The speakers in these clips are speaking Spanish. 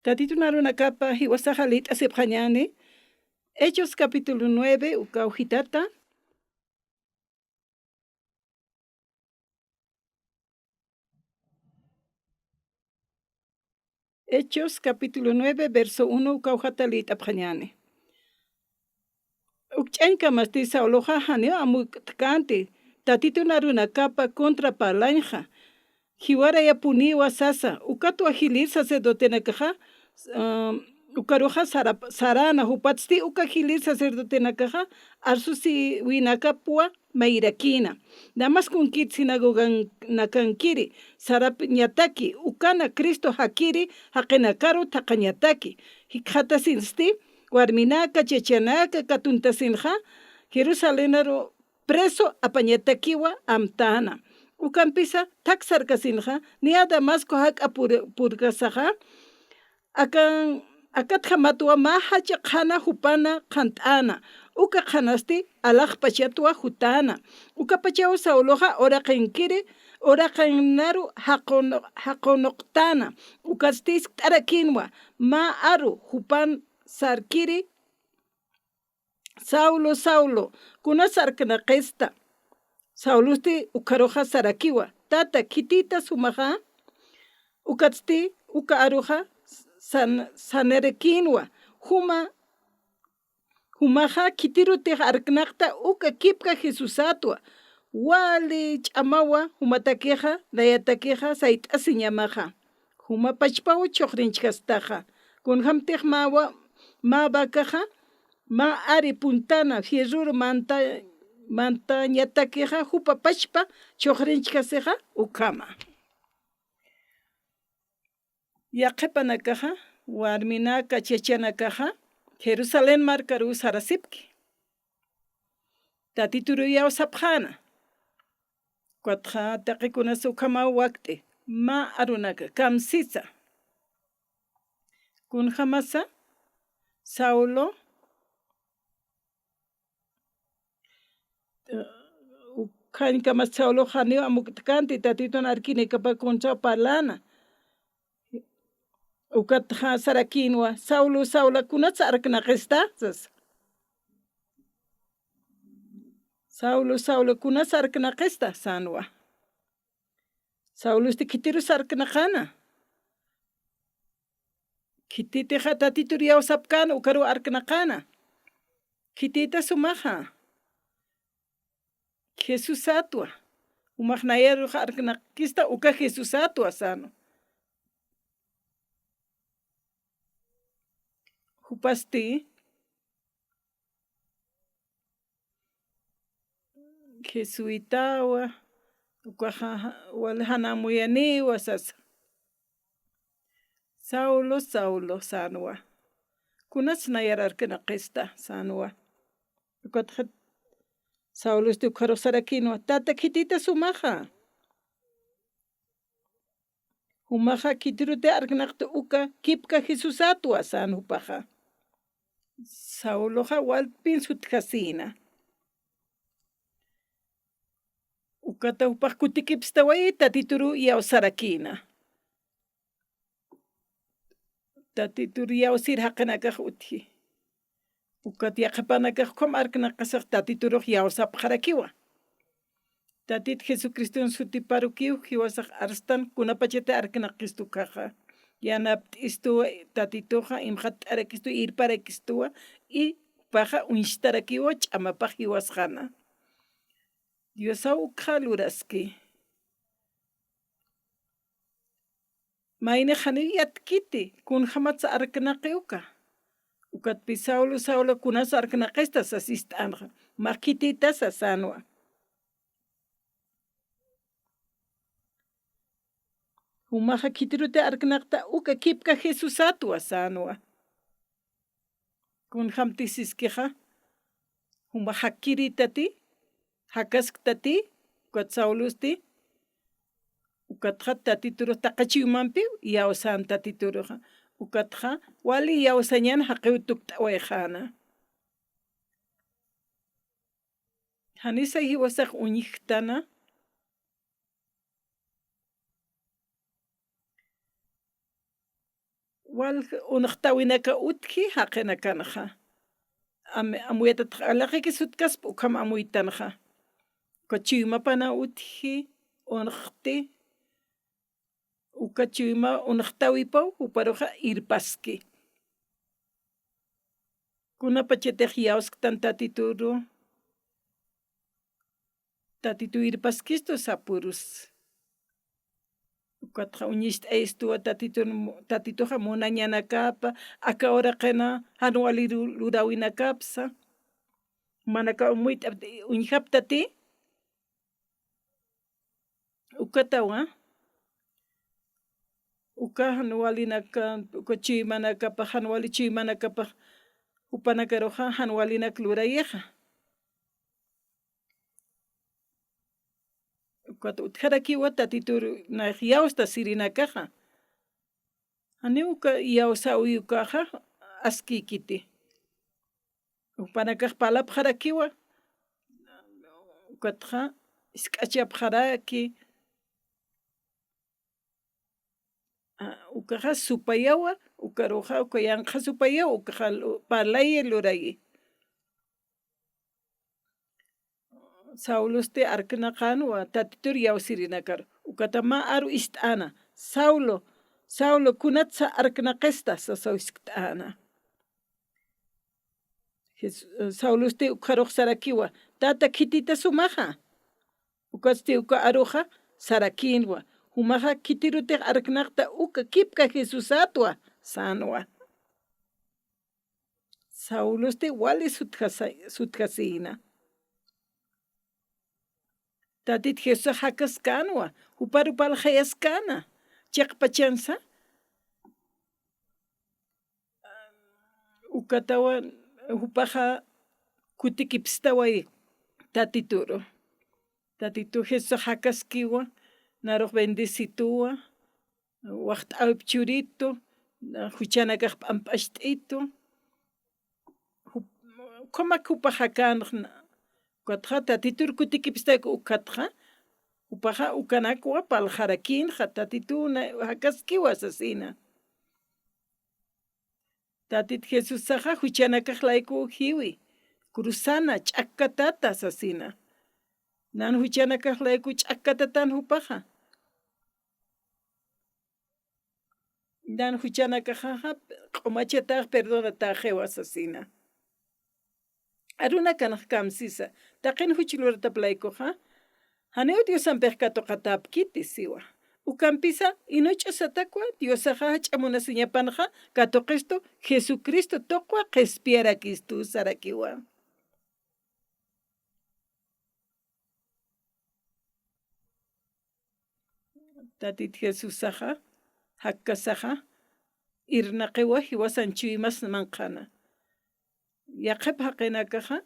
Tatito narunakapa hiwasajalit asepjañani. Hechos capítulo 9, ukaujitata. Hechos capítulo 9, verso 1, ukaujatalit apjañani. Ukch'enka masti sauloja haneo amutkante. Tatito narunakapa contra palanja. Jiwara ya puniwa sasa. Ukatu ajilir sacerdote nakaja. Ukaroja sarana hupatsti ukajilir sacerdote nakaja. Arsusi winakapua mairakina. Damas kun kit sinagogan nakankiri. Sarap nyataki. Ukana Cristo hakiri hakenakaru takanyataki. Hikjata sinsti. Warminaka, chechanaka, katuntasinja, Jerusalenaro preso apañatakiwa amtana. Ukampisa taksarkasinja, nia Damasco hak apurkasaja, akatja matua mahacha khana hupana khantana. Uka khanasti alaj pachatua hutana. Uka pachao sauloja ora kenkiri, ora kennaru hakonoktana. Ukastis tarakinwa, ma aru hupan sarkiri Saulo kuna sarkanaqista Saulusti ukaroja sarakiwa tata kitita sumaja ukatsti uka aroja sanerekinwa humaja kitirute arknaqta uka kipka Jesusatwa wali ch'amawa humatakeja dayatakeja sait'asi ñamaja huma pachpawa choqrinchikastaja kunhamtej mawa ma bakaja ma ari puntana fierruro manta ñatakeja hupa pachpa choqrinchikaseja ukama yaqepanakaja warminaka chechanakaja Jerusalén markaru sarasipki tatituru yaw sapjana kwatja taqikuna ukama wakte ma arunaka kamsisa kunjamasa Saulo Ukhanika mas Saulo haneo amuktkante tatito narkini kapa koncha parlana ukatja sarakinwa Saulo kunatsa arknaqistasas Saulo kunatsa arknaqista sanwa Saulo kitiru sarknaqana kititeja tatituru yaw sapkana ukaru arknaqana kitita sumaja Jesús atwa umaqnayaru arknaqista uka Jesús atwa sano hupasti Jesuitawa ukaja walhanamuyaniwa sasa Saulo sanwa kunats nayararknaqista sanwa ukatja Saulo ukaru sarakinwa tata kitita sumaja humaja kitirute arknaqta uka kipka Jesús atwa sanupaja Sauloja walpin sutkasina ukata upaj kutikipstawayi tatituru yaw sarakina tatituru yaw sirhaqanakaj utji ukat yaqapanakaj kom arknaqasaj tatituruj yaw sapjarakiwa tatit Jesucristo sutiparukiw hiwasaj arstan kunapachete arknaqistukaja yanapt'istuwa tatituja imjat t'arakistu irparakistuwa y paja unshtarakiwa ch'amapaj hiwasjana Diosaw ukjaluraski mayne jani yatkiti kunjamatsa arknaqiuka ukatpi Saulo kunas arknaqista sasist'anja makititasa sanwa humaja kitirute arknaqta uka kipka Jesús atwa sanwa kunjamtisiskeja huma hakiritati hakask'tati ukat Saulosti ukatja tatituru taqachiwmanpi yawsan tatituruja ukatja wali yawsañana haqew tukt'awayjana janisa hiwasaj uñiktana wal unaqtawinaka utki haqinakanaqa amuytataq alaqiki sutkaspa ukhama amuytanaqa ukachiymapana utki unaqti ukachiyma unaqtawipaw uparuqa irpaski kunapa chaytiq yawasqtan tatitu irpaskistu sapurus ukataqa uñishta aystuwa tatituqa munañanakapa aka hora qina hanwali rurawinakapsa manaka umuyta uñihaptati ukatawa uka hanwalinaka uka chiymanakapaq hanwali chiymanakapaq upanakaruqa hanwalinak lurayaqa ukata utqharakiwa tatitur naq yawasta sirinakaqa ani uka yawsa uyukaqa askiykiti upanakaq palapa qharakiwa ukataqa isk'achaypi qaraki ukaqa supayawa ukaruqa uka yanqa supayawa ukaqa parlaya luraya Sauloste arkanaqanuwa tatitur yawsirinakar ukata ma aru ist'ana Saulo kunata arkanaqesta sasawiskta ana Sauloste ukharuq sarakiwa tata kitita sumaqa ukaste uka aruqa sarakinwa humaqa kitirutiq arkanaqta uka kipka Jesusatwa sanuwa Sauloste wali sutkasina tatita Jesusqa hakaskanwa uparupala hayaskana chiqpachansa ukatawan upaqa kutikipistawa tatitu Jesusqa hakaskiwa naruq bendecituwa waqta awipi churitu huchanakaq p'amp'ash t'ito ukhamak upaq hakanaq ukataqa tatitur kutikipistaqa ukataqa upaqa ukanakwa palqharakinqa tatituna hakaskiwa sasina tatita Jesusaqa huchanakaqlayku hiwi cruzana ch'akatata sasina nan huchanakaqlayku ch'akatatan upaqa nan huchanakaqqa q'umachataq perdonataq qhiwa sasina aruna kanaq kamsisa taqina huch'lurataplaykuqa haneu Diosanpiq katuqatapkiti siwa ukanpisa inuch'usatakwa Diosqa hach'amunasiñapanqa katuqistu Jesucristo tuqwa qhispiyarakistu sarakiwa tatita Jesusaqa hakkasaqa irnaqiwa hiwasan chuymasman qana yaqip haqinakaqa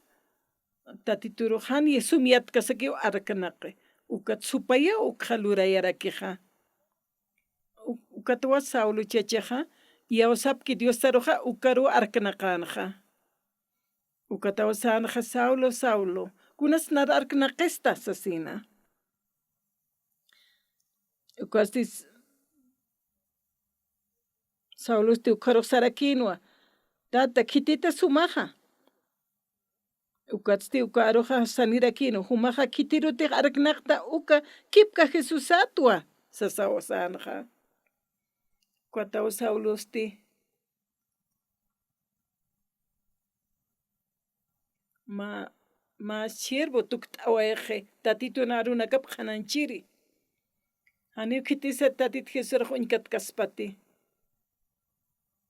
tatituruqani sumyatkasaki arkanaqi ukat supaya ukqa lurayarakiqa ukatawa Saulo chachaqa yawsapki Diostaruqa ukaru arkanaqanqa ukatawa sanaqa Saulo kunas nar arkanaqista sasina ukastis Sauloste ukharuq sarakinwa tata kitita sumaqa ukatiste uka aruqa sanirakinu humaqa kitirutiq arkanaqta uka kipka Jesusatwa sasawa sanaqa ukatawa Sauloste ma siervo tukt'awayaqi tatituna runakapaq hananchiri hani kitisa tatita Jesusraq uñkata kaspati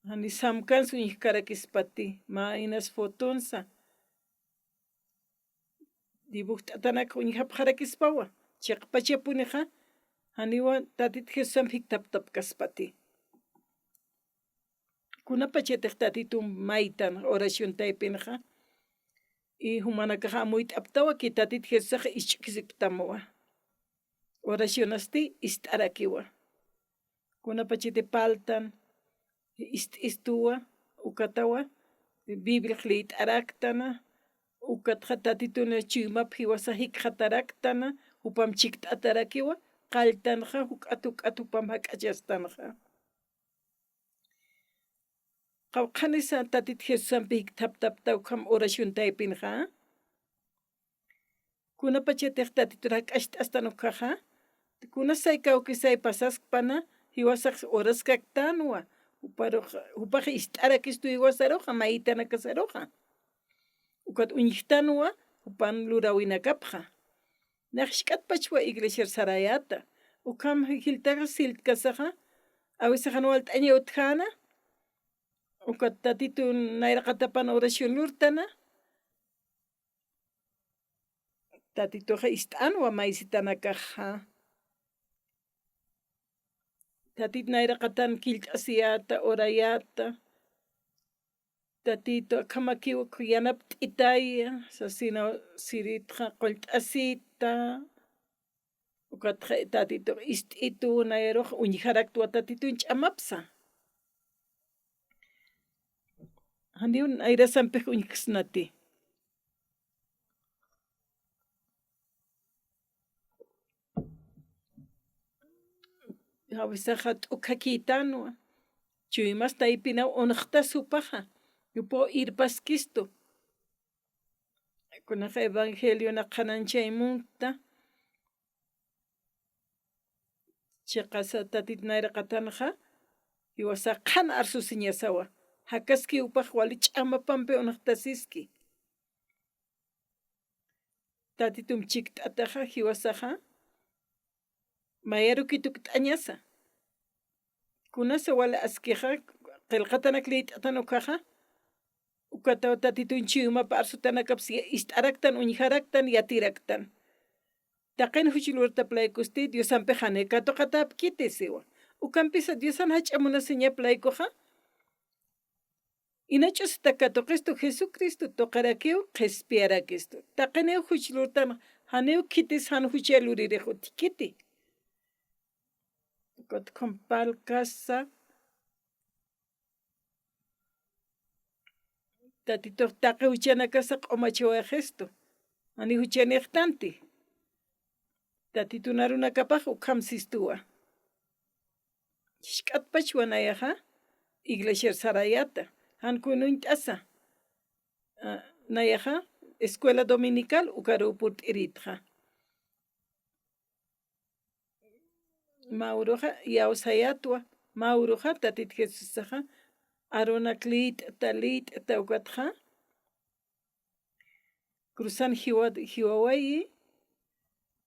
hani samkansa uñikarakishpati ma inas fotonsa dibujt'atanaka uñihapaq harakispawa chiqpachapuniqa haniwa tatita Jesusanpik tap kaspati kunapa chaytiq tatitun maytan oraciontaypinaqa y humanakaqa amuyta aptawaki tatita Jesusqa isch'ukisiktamuwa oracionasti ist'arakiwa kunapa chayta paltan istuwa ukatawa Biblia leyt'araktana ukataqa tatituna chuymapi hiwasa hikqataraktana upam chikt'atarakiwa qalltanaqa huk k'atu k'atupam hak'achastanaqa qawqanisa tatit Jesusanpik tap ukam oración taypinqa kunapa chetaq tatitura k'ashta astanu kaqa kuna saykawkisay pasaspana hiwasaq horas kaktanwa upaq ist'arakistu hiwasaruqa mayitana kasaruqa ukat uñiktanwa upan lurawinakapqa naqshk'atpachwa iglesia sarayata ukam hiltaqa siltkasaqa awisaqa walt'aña utjana ukat tatitu nayraqatapan oración lurtana tatituqa ist'anwa maysitana kaqqa tatit nayraqatan killk'asiyata orayata tatito kamakiwak yanap t'itaya sasina siritqa qollt'asita ukatqa tatito ist'itu nayruq uñijaraktua tatitun ch'amapsa handiun ayrasanpik uñikasnati hawisaqa t'uka kitanwa chuymas taypinaw unaqta supaqa yupo irpaskistu kunaqa evangelio naqananchay chiqasa tatit nayraqatanqa hiwasa qhana arsusiñasawa hakaski upaq wali ch'amapanpi unaqtasiski tatitum chikt'ataqa hiwasaqa mayarukituk t'añasa kunasa wala askiqa qillqatanak liyt'atanu kaqa ukatawa tatitun chiwmapa arsutanakaps ist'araktan uñijaraktan yatiraktan taqin huchilurtaplaykusti Diosanpi hanikatuqatapkiti siwa ukampisa Diosan hach'amunasiñaplaykuqa inach'usita katuqistu Jesucristo toqarakiw qhispiyarakistu taqiniw huchilurtan haniw kitis han huchiyaluririq utikiti palkasa tatito taqi huchanakasa q'umachiwayqistu ani huchaniqtanti tatituna runakapaq ukhamsistuwa chishk'atpachwa nayaqa iglesia sarayata hankunuñ t'asa nayaqa escuela dominical ukarupur t'iriitqa Mauroqa yawsayatwa Mauroqa tatit Jesusaqa arunak lit'ata ukatqa cruzan hiwawayi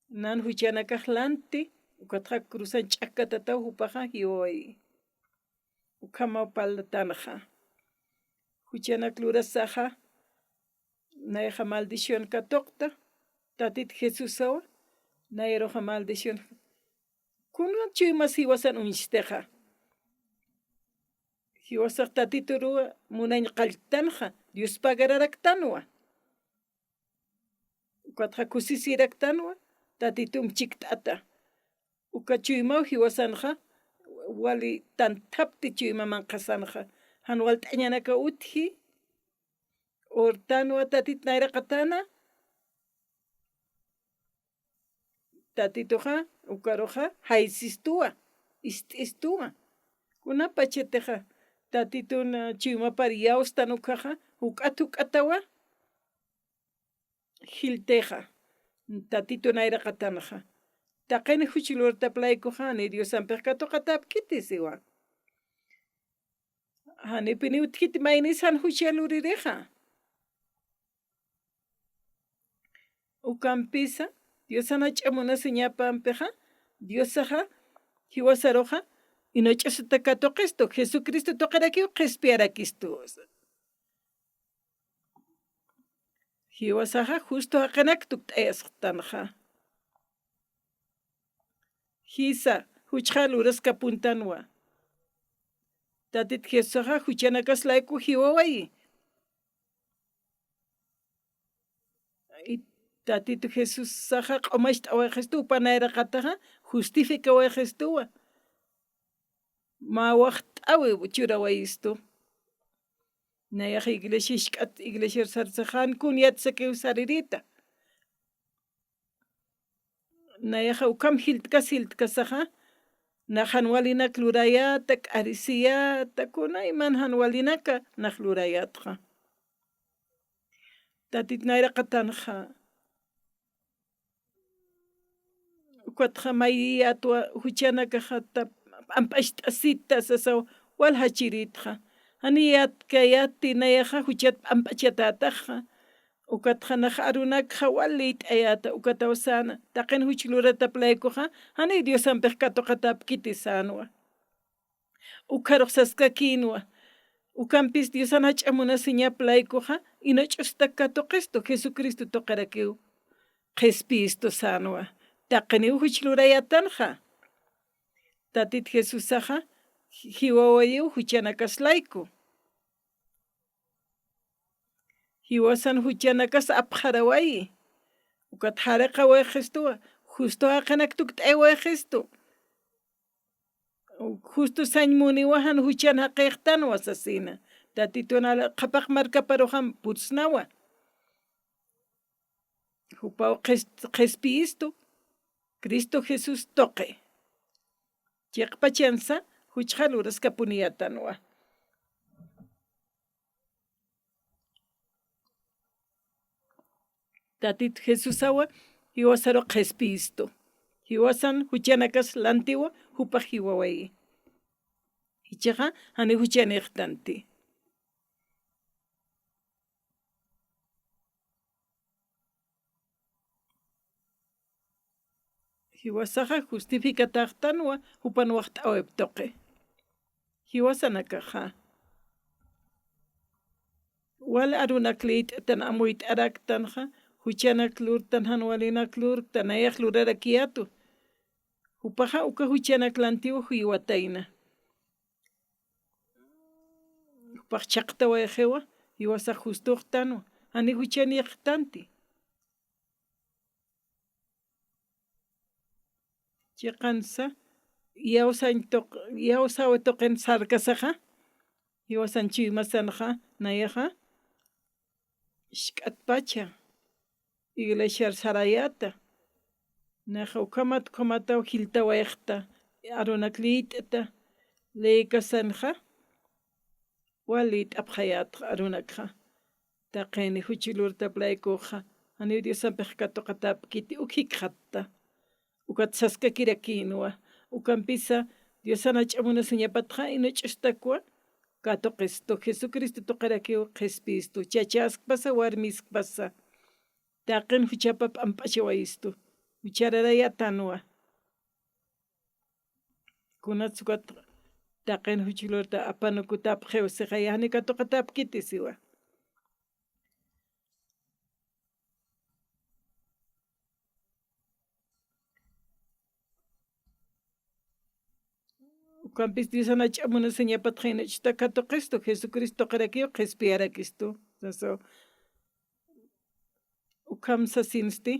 nan huchanakaqlanti ukatqa cruzan ch'akatataw hupaqa hiwawayi ukama paldatanaqa huchanak lurasaqa nayaqa maldición katuqta tatit Jesusawa nayruqa maldición kunan chuymas hiwasan uñishtiqa hiwasaq tatituruwa munayña qalltanqa Dios pagararaktanwa ukatqa kusisiraktanwa tatitum chikt'ata uka chuymaw hiwasanqa wali tantapti chuymaman qasanqa han walt'añanaka utji urtanwa tatit nayraqatana tatituqa ukaruqa haysistuwa ist'istuwa kunapa chaytiqa tatituna chiymapar yawstan ukaqa huk'ata huk'atawa hiltiqa tatitu nayraqatanaqa taqini huchilurtaplaykuqa ni Diosanpik katuqatapkiti siwa hanipini utkiti maynis han huchiyaluririqa ukampisa Diosan hach'amunasiñapanpiqa Diosaqa hiwasaruqa inach'usita katuqistu Jesucristo toqarakiw qhispiyarakistu hiwasaqa justo haqanaktuk t'ayasqtanaqa hisa huchqal uraska puntanwa tatit Jesusaqa huchanakaslayku hiwawayi tatito Jesusaqa q'umashta upanayraqataqa justificawayqistuwa mawaq t'awi churawayistu nayaqa iglesia sarsahankun yach'sakiw saririta nayaqa ukam hilt'kasaqa na hanwalinak lurayata k'arisiyata kuna iman hanwalinaka naj lurayatqa tatit nayraqa tanja ukwatqa mayatwa huchanakajata p'amp'ax t'asita walhachiritqa haniyat kayati nayaqa huchat p'amp'achatataqqa ukatqa naj arunakqa wali t'ayata ukata wasana taqen huchlurata playkuqa hani Diosanpej katuqatapi kitisanwa ukharuq saska kinwa ukanpis Diosana hach'amunasi ña playkuqa ina ch'usta katuqistu Jesucristo tuqarakiw qhispistu sanwa taqeniw huchlurayatanja tatit Jesusaqa hiwawayiw huchanakaslayku hiwasan huchanakas apqharawayi ukat hariqa wayqistuwa justo haqanaktuk t'aywayqistu justo sañmuniwahan huchan haqiqtanwa sasina tatitunala qhapaq markaparuhan pursnawa hupaw qhispiistu Cristo Jesus toqe chiqpachansa huchqal uraska puniyatanwa tatit Jesusawa hiwasaru qhispiistu hiwasan huchanakas lantiwa hupaq hiwawayi ichaqa hani huchaniqtanti hiwasaqa justificataqtanwa hupan waqta aweb toqe hiwasanakaqa wal arunakliyt'atan amuyta araktanqa huchanaklurtan hanwalinaklurta nayaq lurarakiyatu hupaqa uka huchanaklantiwa hiwatayna hupaq chaqta wayqiwa hiwasaq justuqtanwa hani huchaniqtanti chiqansa yawsawa toqen sarkasaqa hiwasanchik masanaqa nayaqa ishk'at pacha iglesia sarayata naqa ukamataw qhilltawayaqta arunakliyt'ata leykasanja wali t'apqayatqa arunakqa taqeni huchilurta playkuqa hani Diosanpej katuqatapi kiti ukhikqatta ukat saskakirakinwa ukanpisa Diosana ch'amunasi ñapatqa ina ch'ustakuwa katuqistu Jesucristo tuqarakiw qhispistu chachaskpasa warmiskpasa taqen huchapa p'amp'achawayistu huchararayatanwa kunatsukat taqen huchilurta apanukutapi qhiwsiqayaqni katuqatapi kitisiwa ukanpis Diosana ch'amunasi ñapatqa hina ch'usta katuqistu Jesucristo tuqarakiw qhispiyarakistu saso ukamsa sinisti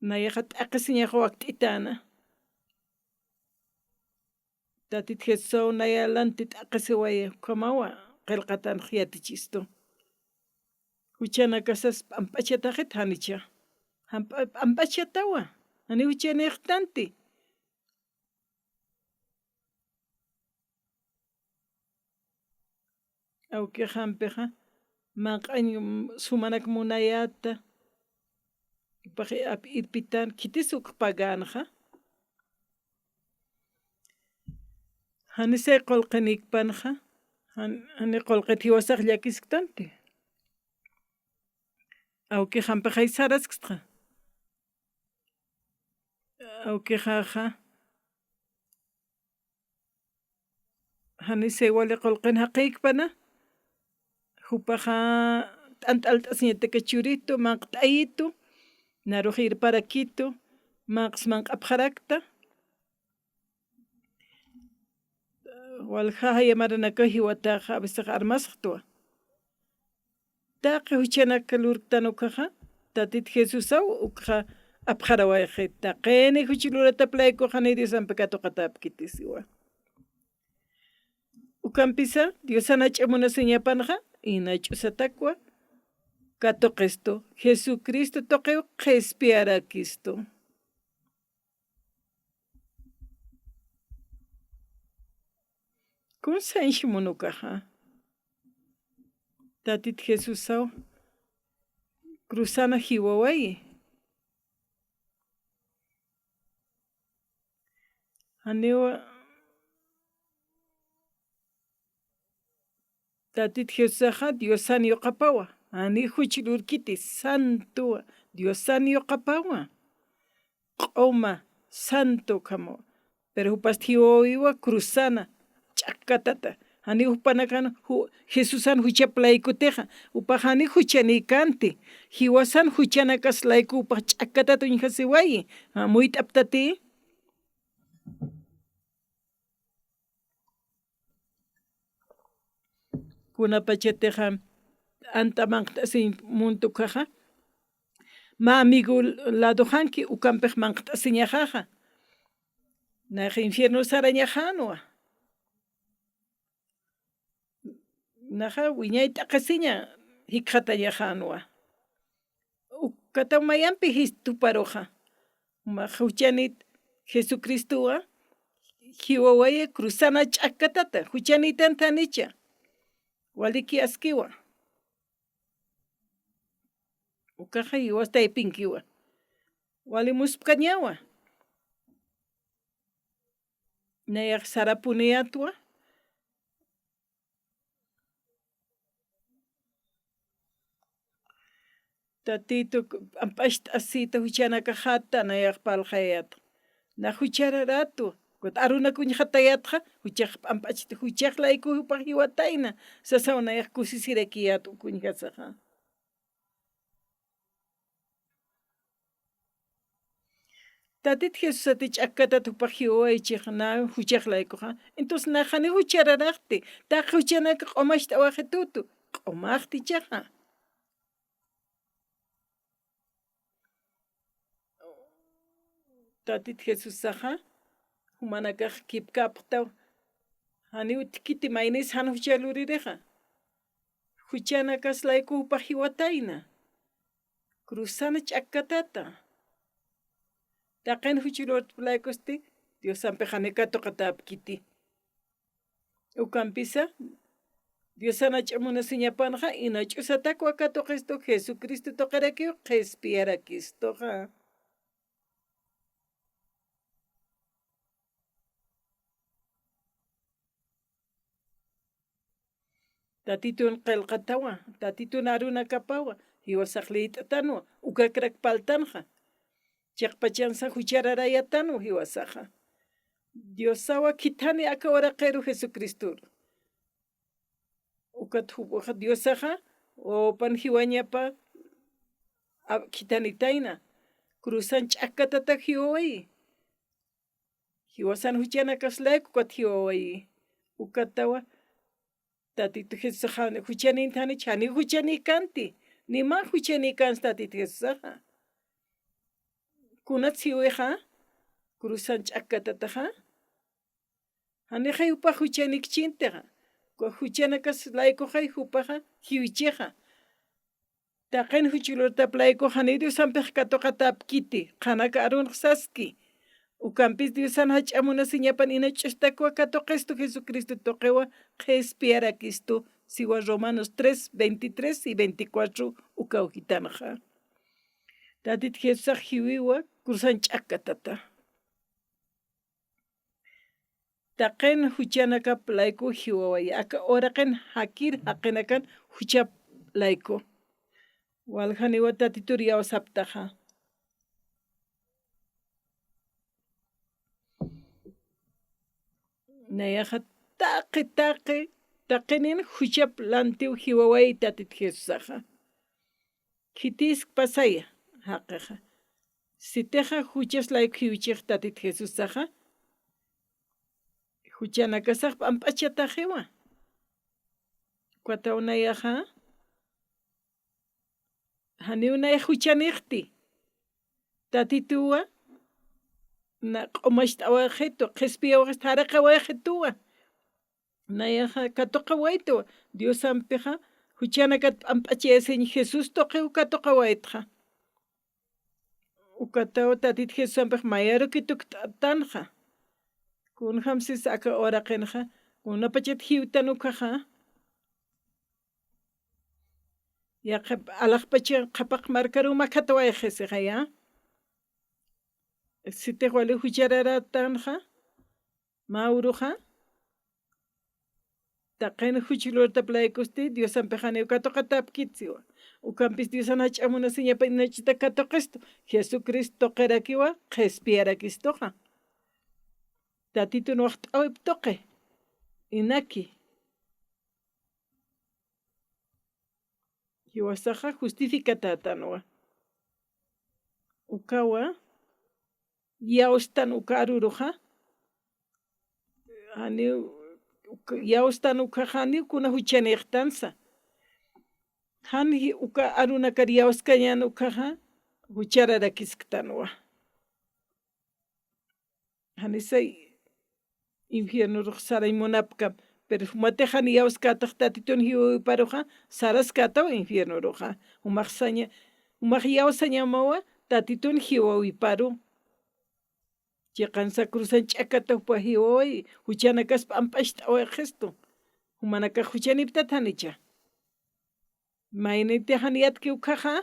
nayaqa t'aqisi ñaqa wakt'itana tatit Jesusawan nayalanti t'aqisi waya ukamawa qillqatanaq yatichistu huchanakasas p'amp'achataqit hanicha p'amp'achatawa hani huchaniqtanti awkiqhanpiqa maq'añu sumanak munayata irpitan kitisuk paganaqa hani say qollqenikpanqa hani qollqet hiwasaq llakisqtanti awkiqhanpiqa saraskisqa awkiqaqa hani say wali qollqen haqiypana hupaqa t'ant'alt'asñataka churitu maqt'ayitu naruq irparakitu maqsman q'apqarakta waljaja yamaranaka hiwataqa a veces armasqtwa taqi huchanakalurktanukaqa tatit Jesusaw ukqa apqarawayqi taqeni huchilurata playkuqa hani Diosanpi katuqatapi kitisiwa ukanpisa Diosana ch'amunasi ñapanqa ina ch'usatakwa katuqistu Jesucristo tuqiw qhispiyarakistu Kun sanshi munukaja. Tatit Jesús sao. Cruzana hiwawayi. Anewa tatit Jesús Diosan yoqapawa. Ani huchilurkiti santo Diosan yoqapawa. Q'oma santo kamo. Pero hupastiwa cruzana ch'akatata. Hani upanakan Jesusan huchaplaykuteja. Upajani huchanikanti. Hiwasan huchanakas layku upaj ch'akatata uñhasiwayi. Muy t'aptati. Kuna pachateja antamaqt'asi muntukaja. Ma amigo lado hanki ukampej manqt'asiñajaja. Naj infierno sarañajanwa. Naja wiñayta qasiña hikqatañajanwa. Ukatamayanpi histuparoja. Ma huchanit Jesucristowa hiwawaye cruzana ch'akatata huchanitantanicha. Waliki askiwa. Ukaja hiwasta ipinkiwa. Wali muspkañawa. Nayaq sarapuniatwa. Tatito ampashta asita huchanakajata nayaq palqayata. Na huchararatu. Aruna kuñhatayatja huchaq ampachita huchaqlayku upaq hiwatayna. Sasaw nayaq kusisirakiyatu kuñhasaja. Tatit Jesús ati ch'akatata upaq hiwawaychik na huchaqlaykuja. Entonces najani huchararaqti. Taqa huchanaka q'umashta awaqitutu. Q'umaqti chaqa. Tatit Jesús saja. Humanakaq kipkaptaw. Hani utkiti maynis han huchalurireja. Huchanakas layku upaq hiwatayna. Cruzana ch'akatata. Taqen huchilurtplaykusti Dios ampejanicato qatapkiti. Ukampisa Dios anach'amuna siñapanja inach'usataku akato Cristo Jesucristo toqarakiw qespiarakistoja. Tatitun qillqatawa, tatitun aruna kapawa, hiwasaqliytatanwa, ukakrak paltanja. Chaqpachansa huchararayatanu hiwasaja. Diosawa kitani akawaraqeru Jesucristo. Ukat hubuja Diosaja opan hiwañapa kitanitayna. Cruzan ch'akatata hiwawayi. Hiwasan huchanakaslayku kat hiwawayi. Ukatawa tatito Jesús huchanintani chani huchanikanti. Nima huchanikans tatito Jesús. Kunatsiweja cruzan ch'akatataja. Hanejay upaj huchanikchinteja. Huchanakas laykuja upaja hiwicheja. Taqen huchilurtaplayku hanidio sampej katoqatapkiti. Qanaka arunqsaski. Ukampis Diosan hach'amuna siñapan inach'ustakua katoqesto Jesucristo toqewa qespiarakisto siwa Romanos 3, 23 y 24 ukawhitanaja. Tatit Jesús hiwiwa cruzan ch'akatata. Taqen huchanaka layku hiwawaya. Aka oraqen hakir haqenakan huchap layku. Waljaniwa tatitur yawasaptaja. Nayaja taqenin huchap lantiu hiwaway tatit Jesusaja. Kitis pasaya haqeja. Siteja huchas layku hiwichik tatit Jesusaja. Huchanakasaq ampachatajewa. Kwatawnayaja. Haniunay huchaniqti. Tatituwa. Na q'umashta awajetu qespiawaqas taraqa wajetuwa. Nayaja katoqa waytu Dios ampeja huchanakat ampachayasiñ Jesús toqew katoqa waytja. Ukatawa tatit Jesús ampej mayaru kituk tanja. Kun hamsis aka oraqenja Kunapachet hiwtanukaqa ya alaqpacha qhapaq markaru makhatawayqisiqa ya sitiq wali huchararatanqa Mauruqa taqayna huchilurta playkusti Diosanpiqa ukatuqa tapkitsiwa ukanpis Diosan hach'amunasi ñapa inachita katuqistu Jesucristo qirakiwa qhispiyarakistuqa tatitun waqt'awip tuqi inaki hiwasaqa justificatatanwa ukawa yawstan uka aruruqa hani yawstan uka hani kuna huchaniqtansa hani uka arunakar yawskañan ukaqa huchararakisktanwa hani say infierno saray munapka pero matiq hani yawskataq tatitun hiwawiparuqa saraskatawa infierno ruqa umaq yawsañamawa tatitun hiwawiparu chiqansa cruzan ch'akatawpa hiwaway huchana kaspa amp'ashta awaqqistu humanaka huchaniptata hanicha mayniti hani yatki ukaqa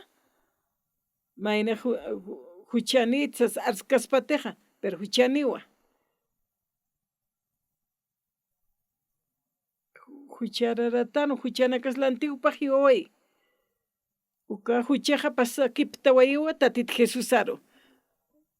mayna huchanitsas arskaspatiqa pero huchaniwa huchararatanu huchanakaslantiupa hiwaway uka huchaqa pasakipta wayiwa tatit Jesus aru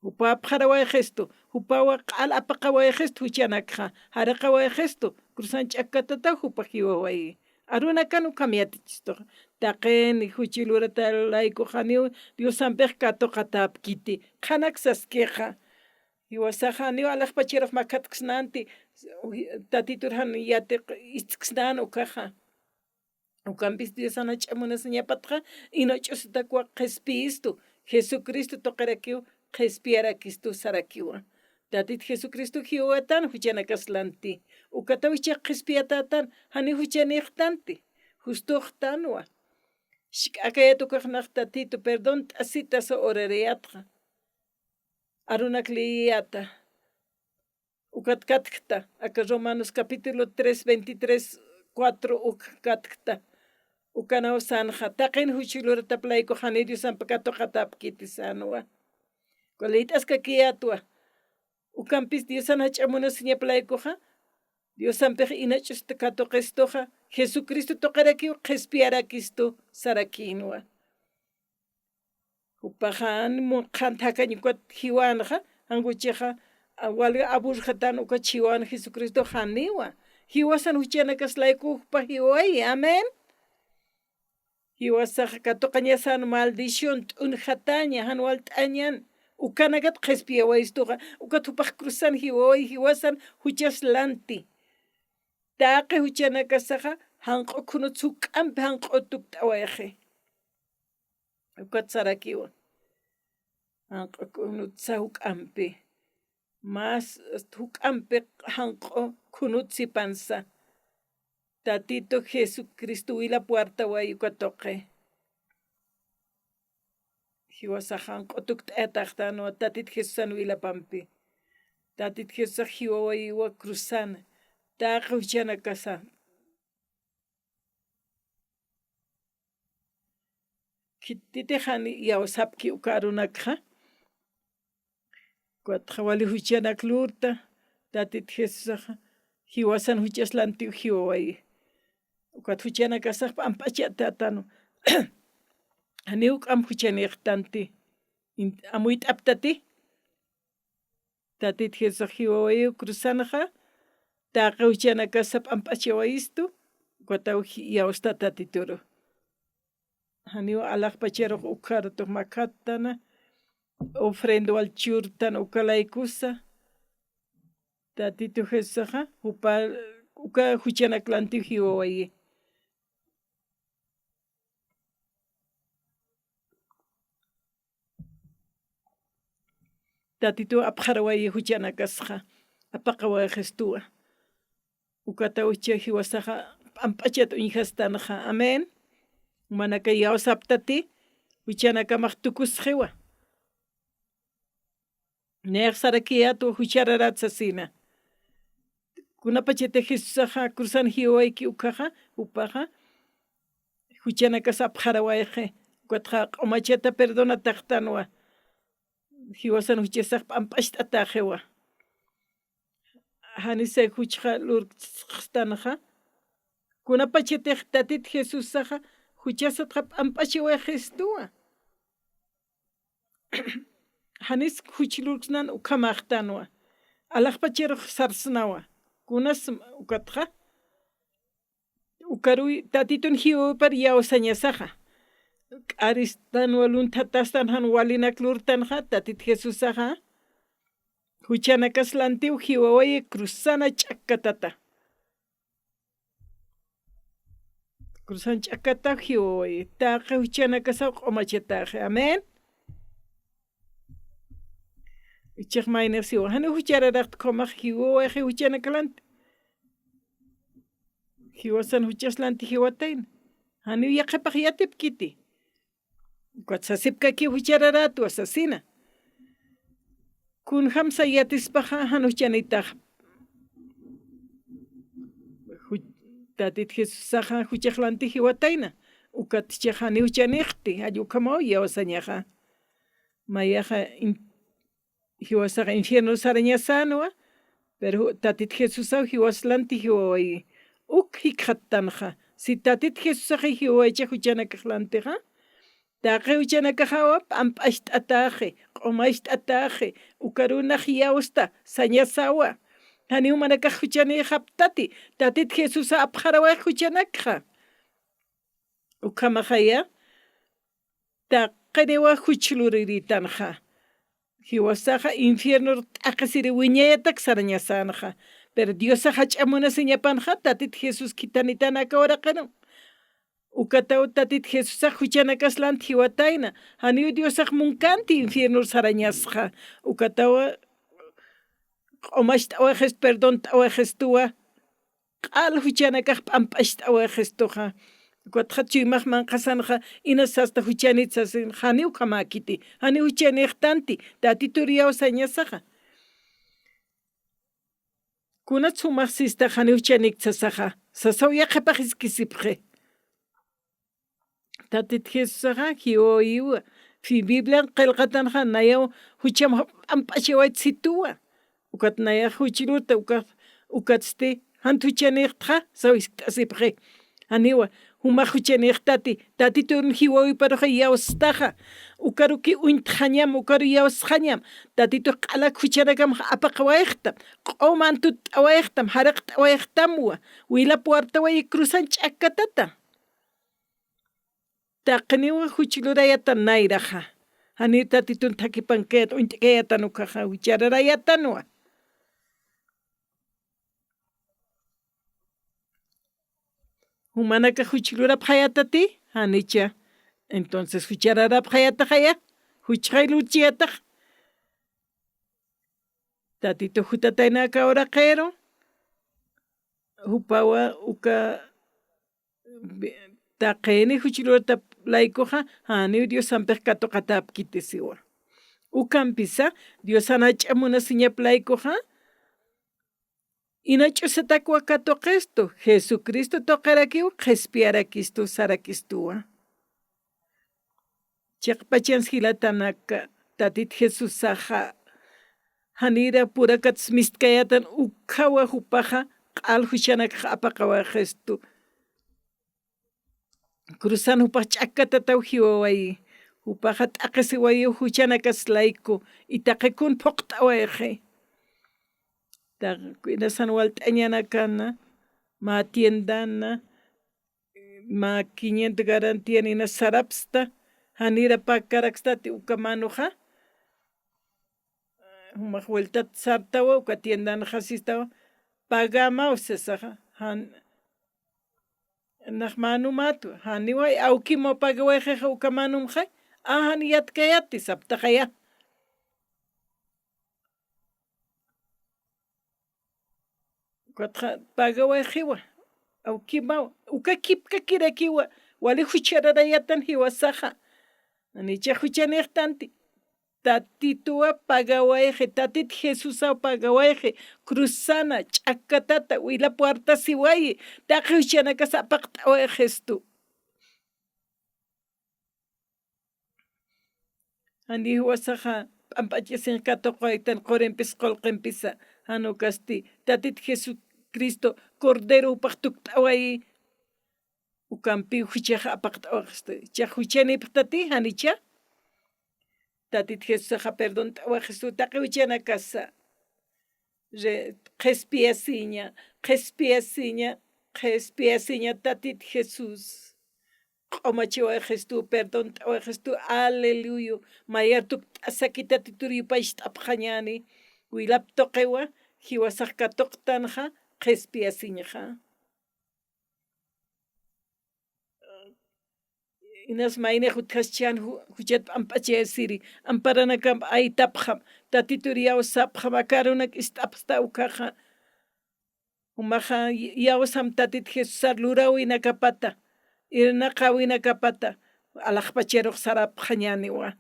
upapaq harawayqistu upawa q'al'apaqa wayqistu huchanakqa haraqa wayqistu cruzan ch'akatata upaq hiwaway arunakanu kamyatichistuqa taqeni huchilurata layku haniw Diosanpiq katuqa tapkiti qanaksasqiqa hiwasaqa haniwa alaqpachiraq makhatqasnanti tatitur hani yatiq ichqsnan ukaqa ukanpis Diosan hach'amunasi ñapatqa inach'usitakuwa qhispiistu Jesucristo toqarakiw qhispiyarakistu sarakiwan tatit Jesucristo hiwawatan huchanakaslanti ukatawis chay qhispiyatatan hani huchaniqtanti justuqtanwa shk'akayatuqnaq tatito perdón t'asita so orariyatqa arunak liyata ukat katkta aka Romanos capítulo 3:23 4 uka katkta ukanaw sanja taqin huchilurata playku hani Diosanpa katuqa tapkitisanwa Kualit'aska kiyatwa ukanpis Diosan hach'amunasi ñaplaykuqa Diosanpiq inach'usta katuqistuqa Jesucristo toqarakiw qhispiyarakistu sarakinwa upaqa qhantaqañukat hiwanqa anguchiqa wali aburqatan uka chiwan Jesucristo haniwa hiwasan huchanakaslaykuqpa hiway amén hiwasaqa katuqa ñasan maldición t'unjataña hanwal t'añan ukanakat qhispiyawaystuqa ukat upaq cruzan hiwaway hiwasan huchaslanti taqi huchanakasaqa hanq'u kunut huk'anpi hanq'utuk t'awayqi ukat sarakiwan hanq'u kunutsa huk'anpi mas huk'anpi hanq'u kunut sipansa tatito Jesucristo wila puerta way ukatoqi hiwasaqa hanq'utuk t'etaqtanuwa tatit Jesusan wilapampi tatit Jesusaq hiwawaywa cruzana taqi huchanakasa kititiq hani yawsapki uka arunakqa kuatqa wali huchanaklurta tatit Jesusaqa hiwasan huchaslantiw hiwaway ukat huchanakasaqpa amp'achata hani uk'am huchaniqtanti amuy t'aptati tatit Jesusaq hiwawayu cruzanaqa taqa huchanakasap amp'achawayistu ukataw yawsta tatituru haniwa alaqpacharuq ukharatuq makhatana ofrenda walchurtana ukalaykusa tatito Jesusqa uka huchanaklantiw hiwawayi tatito apqarawayi huchanakasqa apaqawayqistuwa ukatawis hiwasaqa amp'achata uñihastanaqa amén mana kay yawsaptati huchanakamaq tukusqiwa ne'q sarakiyatu huchararatsa sina kunapachete Jesusaqa cruzan hiwayki ukaqa upaqa huchanakas apqarawayqa ukatqa q'umachata perdona taqtanwa hiwasan huchasaq p'amp'ashta ataqiwa hanisay huchqa lurqtanaqa kunapachete tatita Jesusaqa huchasatqa p'amp'achiway Jesustuwa hanis huchilurqsnan ukamaqtanwa alaqpachiruq sarsnawa kunas ukatqa ukaruy tatitun hiwapar yawsañasaqa k'aristanwa luntatastan han walinaklurtanqa tatita Jesusaqa huchanakaslantiw hiwawayi cruzana ch'akatata cruzan ch'akata hiwawayi taqa huchanakasaw q'umachataqa amén ichaq maynaqsiwan hani huchararaqta qomaq hiwawayqa huchanakalanti hiwasan huchaslanti hiwatayna hani yaqipaq yatipkiti sasipkaki huchararatu asasina kun hamsa yatispaqa han huchanitaqa tatita Jesusaqa huchaqlanti hiwatayna ukatichaq hani huchaniqti allukamaw yawasañaqa mayaqa hiwasaqa infierno sarañasanuwa pero tatita Jesusaqa hiwaslanti hiwawayi uk hikqatanqa si tatita Jesusaqa hiwawaychaq huchanakaqlantiqa taqa huchanakajawa p'amp'ashta ataqi q'umashta ataqi ukarunaq yawsta sañasawa haniw mana kaq huchaniy haptati tatita Jesusa apqaraway huchanakqa ukamaqaya taqaniwa huchluriritanja hiwasaqa infierno t'aqasiri wiñayataq sarañasanqa pero Diosa hach'amunasiñapanja tatita Jesus kitanitanaka waraqanon ukataw tatita Jesusaqa huchanakaslanti hiwatayna haniw Diosaqa munkanti infierno sarañasqa ukatawa q'umashta away Jesu's perdonta away Jesustuwa q'al huchanakaq p'amp'ashta away Jesustuqa ukatqa chuymaqman qasanqa inasasta huchanitsasin haniw kamakiti haniw huchaniqtanti tatita yawsañasaqa kunat sumaq sista haniw huchanikchasaqa sasaw yaqipaq iskisipqi tatita Jesusaqa hiwawiwa fi Biblian qillqatanqa nayaw hucham p'amp'achiwayta situwa ukat nayaq huchilurta ukatste hantu huchaniqtaqa sawis t'asipqi haniwa humaq huchaniqtati tatitun hiwawiparuqa yawstaqa ukaruki uintaqañam ukaru yawsqañam tatitu q'alak huchanakamaq apaqawayqtam q'uman tut'awayqtam haraq t'awayqtamwa wilapi wartawayi cruzan ch'akatata taqniwa huchilurayata nayraqa hani tatitun thakipankayata uint'akayata nuqaqa huchararayatanwa humanaka huchilurapaq hayatati hanicha entonces huchararapaq hayataqaya huchqay luchiyataq tatito hutataynaka awraqero hupawa uka taqeni huchilurata laykuqa hani Dios sanpiq katuqatapkitisiwa ukanpisa Dios sanach'amunasiñap laykuqa inach'usatakuwa katuqistu Jesucristo toqarakiwa qhispiyarakistu sarakistuwa chaqpachans hilatanaka tatita Jesusaqa hanira purakatas miskayatan ukhawa hupaqa q'al huchanakaq apaqawa Jesustu cruzan hupaq ch'akatataw hiwawayi hupaqa t'aqisiwayu huchanakas layku itaqikun phuqt'awayqi inasan walt'añana kana ma tiendana ma 500 garantía nina sarapsta hanira pakarakstati ukamanuqa humaq vueltata sartawa uka tiendana hasistawa pagama usasaqa naq manumatu haniway awkimo pagawayqa ukamanumqa hani yatkayati saptaqaya ukatqa pagawayqiwa awkimaw uka kipka kirakiwa wali huchararayatan hiwasaqa anicha huchaniqtanti tatitua pagawayje tatit Jesusa pagawayje cruzana ch'akatata wila puerta siwayi taqiwchanaka sapaqt'away gestu andi wasaja p'amp'achisin katoqaytan qorinpis qolqinpisa hanukasti tatit Jesucristo cordero upaqtukt'awayi ukampi huchaja apaqt'awaqste cha huchanipaq tati hanicha tatit Jesusaja perdón t'awaq Jesús taqiwchana kasa qespiasiña tatit Jesús q'umachiway Jesús perdón t'away Jesús aleluya mayartuk t'asaki tatitur yupaysh t'apqañani wilap toqewa hiwasaq katoqtanja qespiasiñaja inas mayne hutkashan huchat p'amp'achayasiri amparanakam aytapqam tatitur yawsapqam akarunak istapsta ukaja umaja yawsam tatit Jesusar lurawina kapata irnaqa wina kapata alaqpacheruq sarapqañaniwa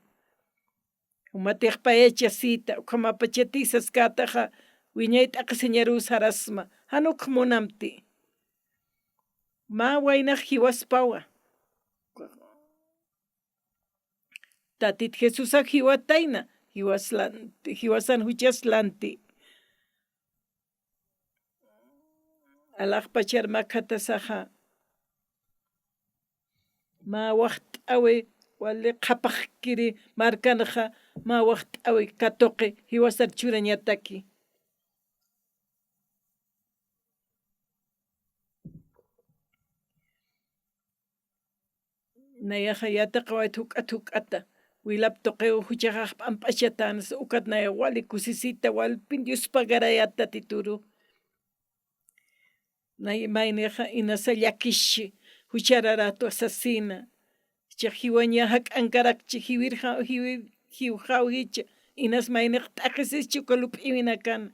umatiqpayachasita uqamapachatisas kataja wiñayta aqsiñaru sarasma hanuk munamti ma waynaq hiwaspawa tatit Jesusa hiwatayna hiwasan huchaslanti alaqpachar makatasaja ma waqt'awi wali qhapaqkiri markanaja ma waqt'awi katoqi hiwasar churañataki nayaja yataqa wayta huk'ata wilap toqew huchaqaq p'amp'achatanas ukat naya wali kusisita walpin Diospa garayata tituru mayneja inasa llakishi huchararato asasina cha hiwaña hak'ankaraqchi hiwjawhicha inas mayneq t'aqisischu kalup'iwina kana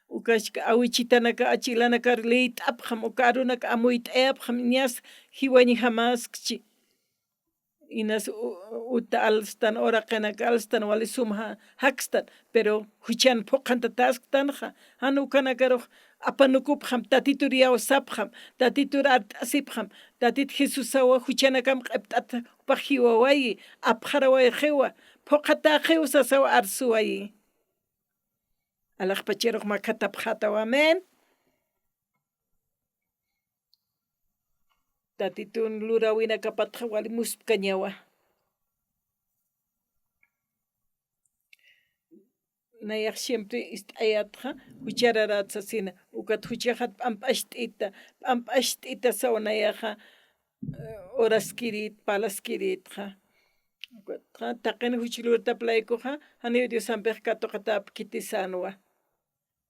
ukashka awichitanaka achilanaka leyt'apqam uka arunaka amuyt'ayapqam ñas hiwaña hamaskchi inas uta alstan oraqinaka alstan wali suma hakstan pero huchan phuqanta tasktanqa hanukanakaruq apanukupqam tatitur yawsapqam tatitur art'asipqam tatit Jesusawa huchanakam q'ept'ata upaq hiwawayi apqaraway qhiwa phuqata qhiwsasawa arsuwayi alaqpachiruq makata pqatawa amen tatitun lurawina kapatqa wali muspkañawa nayaq siempre ist'ayatqa huchararatsa ukat huchajat p'amp'asht'ita sawanayaqa horaskirit palaskiritqa taqina huchilurtaplaykuqa haniwi Diosanpiq katoqatap kitisanwa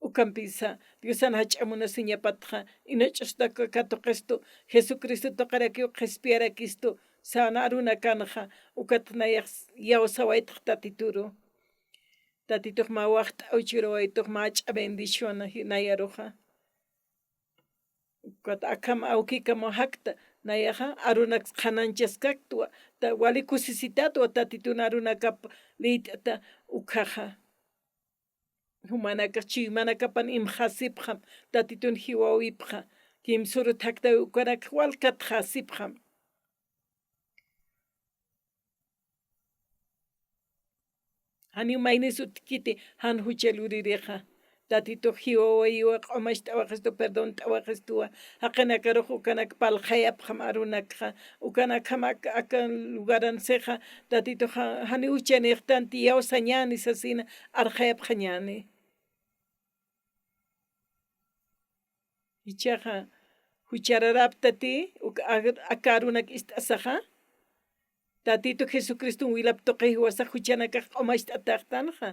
ukampisa Diosan hach'amunasiñapatqa inach'ustaka katoqistu Jesucristo toqarakiw qespiarakistu sana runa kanja ukat nayaq yawsawaytaq tatituru tatituq ma waqt'awchiruwaytuq mach'a bendición nayaruqa ukat akama awkikamu hakta nayaqa arunak qananchas kaktuwa wali kusisitatuwa tatituna arunakapa liyt'ata ukhaqa humanaka chimanakapan ima hasipqam tatitun hiwawipqa kimsuru thaktawi ukanaka walkata hasipqam hani maynis utkiti han huchaluririqa tatituq hiwawayiwa q'umash t'awaqistu perdón t'awaqistuwa haqinakaruq ukanaka palqayapqam arunakqa ukanaka hamaka akan lugaransiqa tatituq hani huchaniqtanti yawsa ñani sasina arqayapqa ñani ichaqa huchararaptati aka arunak ist'asaqa tatito Jesucristo wilap toqey wasaq huchanakaq q'umasht'ataqtanja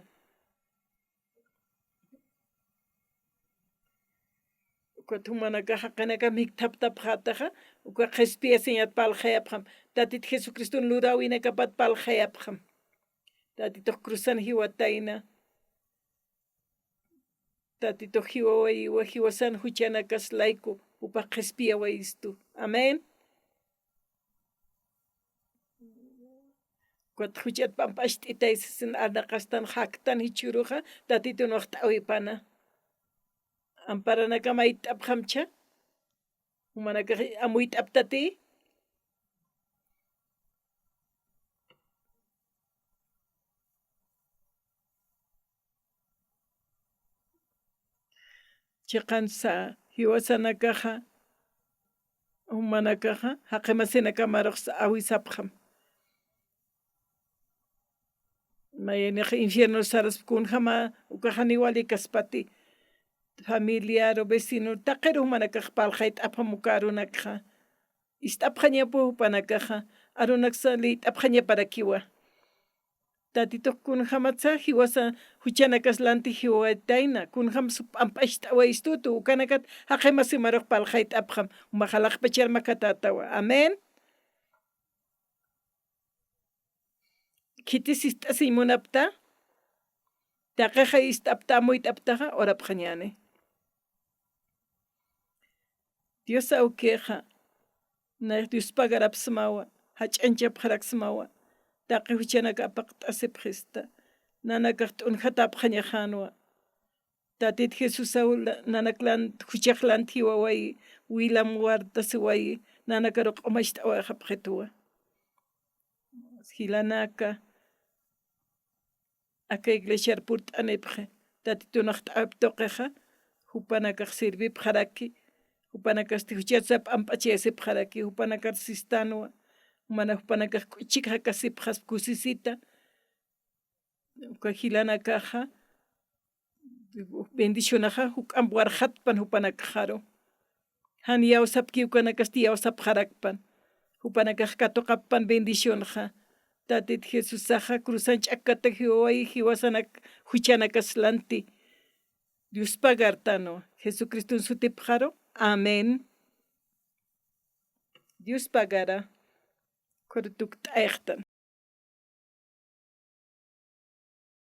ukat humanaka haqinaka miktaptapqataqa uka qespiasiñat palqayapqam tatit Jesucristo lurawinakapat palqayapqam tatito cruzan hiwatayna tatito hiwawayiwa hiwasan huchanakas layku upaq qespiawaystu amén Cuat huchat pampasht'itaysisin anaqastan haktan hichuruqa tatitun waqt'awipana. Amparanaka mayt'apqamcha, humanaka amuyt'aptati. Chiqansa hiwasanakaqa humanakaqa haqimasinaka maruqsa awisapqam. Mayaniqa infierno saraspkunjama ukajani wali kaspati. Familiar o vecino taqir humanakaq palqayta apamukarunakqa. Ist'apqañapu hupanakaqa arunaksa lit'apqañaparakiwa. Tatituq kunjamatza hiwasa huchanakaslanti hiwaytayna kunjamsa p'amp'ashta awaystutu ukanakat haqimasi maruq palqayta apqam umajalaqpa charmakatatawa. Amén. Kitisis t'asimunapta taqaqa ist'apta amuyt'aptaqa orapqañani. Dios awqiqa na Diospa garapsmawa hach'anchapaqraqsmawa taqi huchanakapaq t'asipqista nanakaq t'unjata apqañajanwa tatit Jesus nanaklan huchaqlanti wawayi wilam wartasi wayi nanakaruq q'umashta awaqapqituwa hilanaka aka iglesia purt'anipqa tatitunaqta aptoqeqa hupanakaq sirvipqaraki hupanakasti huchata p'amp'achayasipqaraki hupanakaq sistanwa mana hupanakaq k'uchikqa kasipqas kusisita hilanakaqa bendicionaqa huk warqatpan hupanakaqaru hani yawsapkiwkanakasti yawsapqarakpan hupanakaq katuqappan bendicionqa tatit Jesusaqa cruzan ch'akata hiwawayi hiwasanak huchanakaslanti Diospa gartano Jesucristun sutipqaru amén. Diospa gara kurtuk t'ayqtan.